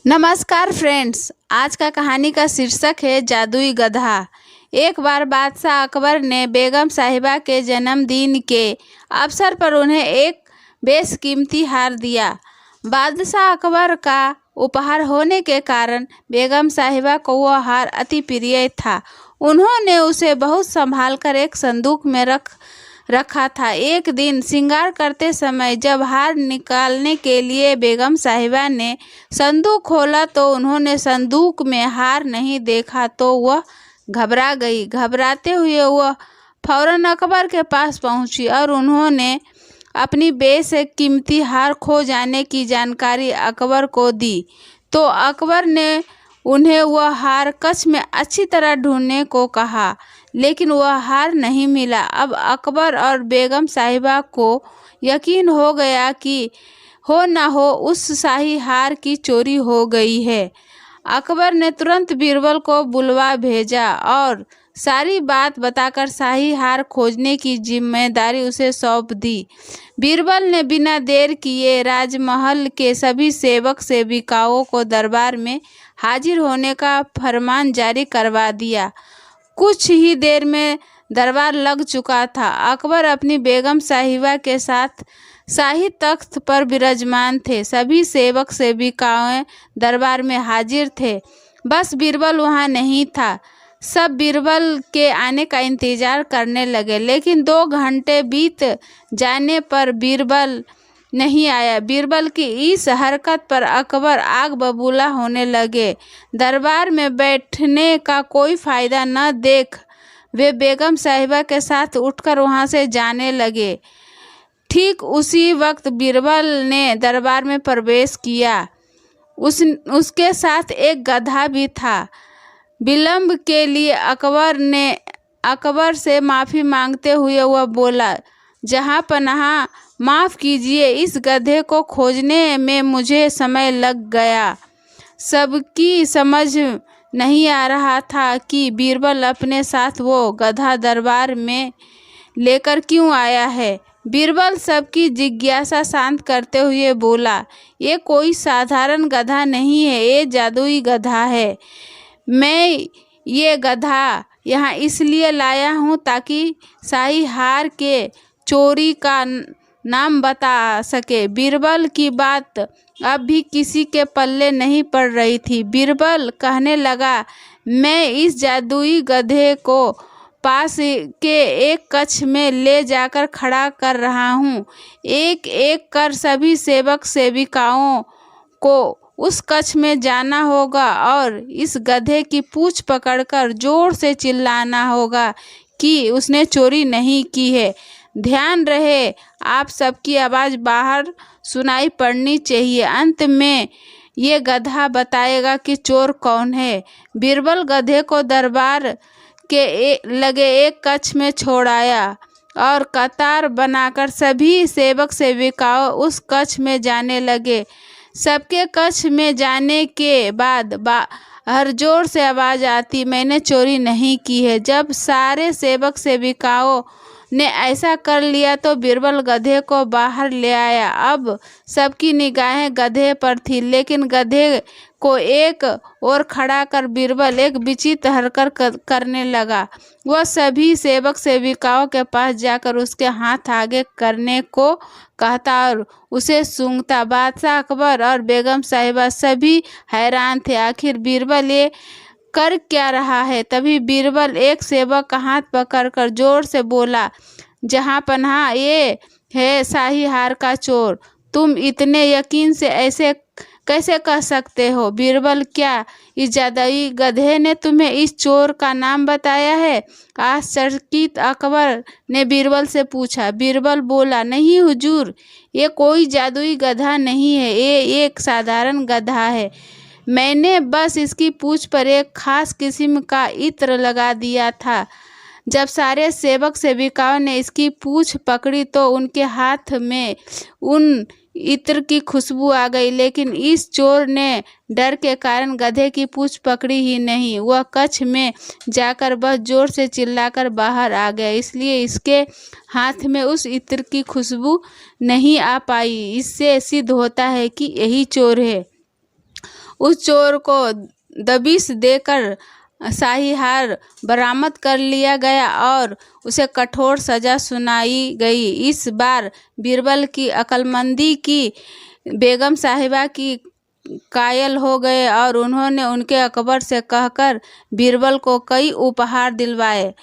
नमस्कार फ्रेंड्स, आज का कहानी का शीर्षक है जादुई गधा। एक बार बादशाह अकबर ने बेगम साहिबा के जन्मदिन के अवसर पर उन्हें एक बेशकीमती हार दिया। बादशाह अकबर का उपहार होने के कारण बेगम साहिबा को वह हार अति प्रिय था। उन्होंने उसे बहुत संभाल कर एक संदूक में रखा था। एक दिन श्रृंगार करते समय जब हार निकालने के लिए बेगम साहिबा ने संदूक खोला तो उन्होंने संदूक में हार नहीं देखा तो वह घबरा गई। घबराते हुए वह फौरन अकबर के पास पहुंची और उन्होंने अपनी बेशकीमती हार खो जाने की जानकारी अकबर को दी। तो अकबर ने उन्हें वह हार कच्छ में अच्छी तरह ढूंढने को कहा, लेकिन वह हार नहीं मिला। अब अकबर और बेगम साहिबा को यकीन हो गया कि हो न हो उस शाही हार की चोरी हो गई है। अकबर ने तुरंत बीरबल को बुलवा भेजा और सारी बात बताकर शाही हार खोजने की जिम्मेदारी उसे सौंप दी। बीरबल ने बिना देर किए राजमहल के सभी सेवक सेविकाओं को दरबार में हाजिर होने का फरमान जारी करवा दिया। कुछ ही देर में दरबार लग चुका था। अकबर अपनी बेगम साहिबा के साथ शाही तख्त पर विराजमान थे। सभी सेवक सेविकाएं दरबार में हाजिर थे, बस बीरबल वहां नहीं था। सब बीरबल के आने का इंतजार करने लगे, लेकिन 2 घंटे बीत जाने पर बीरबल नहीं आया। बीरबल की इस हरकत पर अकबर आग बबूला होने लगे। दरबार में बैठने का कोई फायदा न देख वे बेगम साहिबा के साथ उठकर वहां से जाने लगे। ठीक उसी वक्त बीरबल ने दरबार में प्रवेश किया। उसके साथ एक गधा भी था। विलंब के लिए अकबर से माफ़ी मांगते हुए वह बोला, जहाँ पनाह माफ़ कीजिए, इस गधे को खोजने में मुझे समय लग गया। सबकी समझ नहीं आ रहा था कि बीरबल अपने साथ वो गधा दरबार में लेकर क्यों आया है। बीरबल सबकी जिज्ञासा शांत करते हुए बोला, ये कोई साधारण गधा नहीं है, ये जादुई गधा है। मैं ये गधा यहाँ इसलिए लाया हूँ ताकि शाही हार के चोरी का नाम बता सके। बीरबल की बात अब भी किसी के पल्ले नहीं पड़ रही थी। बीरबल कहने लगा, मैं इस जादुई गधे को पास के एक कक्ष में ले जाकर खड़ा कर रहा हूँ। एक एक कर सभी सेवक सेविकाओं को उस कक्ष में जाना होगा और इस गधे की पूंछ पकड़कर जोर से चिल्लाना होगा कि उसने चोरी नहीं की है। ध्यान रहे, आप सबकी आवाज़ बाहर सुनाई पड़नी चाहिए। अंत में ये गधा बताएगा कि चोर कौन है। बीरबल गधे को दरबार के लगे एक कक्ष में छोड़ आया और कतार बनाकर सभी सेवक सेविकाओं उस कक्ष में जाने लगे। सबके कक्ष में जाने के बाद हर जोर से आवाज़ आती, मैंने चोरी नहीं की है। जब सारे सेवक सेविकाओं ने ऐसा कर लिया तो बीरबल गधे को बाहर ले आया। अब सबकी निगाहें गधे पर थी, लेकिन गधे को एक और खड़ा कर बीरबल एक विचित्र हरकत करने लगा। वह सभी सेवक सेविकाओं के पास जाकर उसके हाथ आगे करने को कहता और उसे सूंघता। बादशाह अकबर और बेगम साहिबा सभी हैरान थे, आखिर बीरबल ये कर क्या रहा है। तभी बीरबल एक सेवक का हाथ पकड़कर जोर से बोला, जहाँ पनाह ये है शाही हार का चोर। तुम इतने यकीन से ऐसे कैसे कह सकते हो? बीरबल, क्या इस जादुई गधे ने तुम्हें इस चोर का नाम बताया है? आश्चर्यचकित अकबर ने बीरबल से पूछा। बीरबल बोला, नहीं हुजूर, ये कोई जादुई गधा नहीं है, ये एक साधारण गधा है। मैंने बस इसकी पूंछ पर एक खास किस्म का इत्र लगा दिया था। जब सारे सेवक सेविकाओं ने इसकी पूंछ पकड़ी तो उनके हाथ में उन इत्र की खुशबू आ गई, लेकिन इस चोर ने डर के कारण गधे की पूंछ पकड़ी ही नहीं। वह कक्ष में जाकर बस जोर से चिल्लाकर बाहर आ गया, इसलिए इसके हाथ में उस इत्र की खुशबू नहीं आ पाई। इससे सिद्ध होता है कि यही चोर है। उस चोर को दबिश देकर शाही हार बरामद कर लिया गया और उसे कठोर सजा सुनाई गई। इस बार बीरबल की अक्लमंदी की बेगम साहिबा की कायल हो गए और उन्होंने उनके अकबर से कहकर बीरबल को कई उपहार दिलवाए।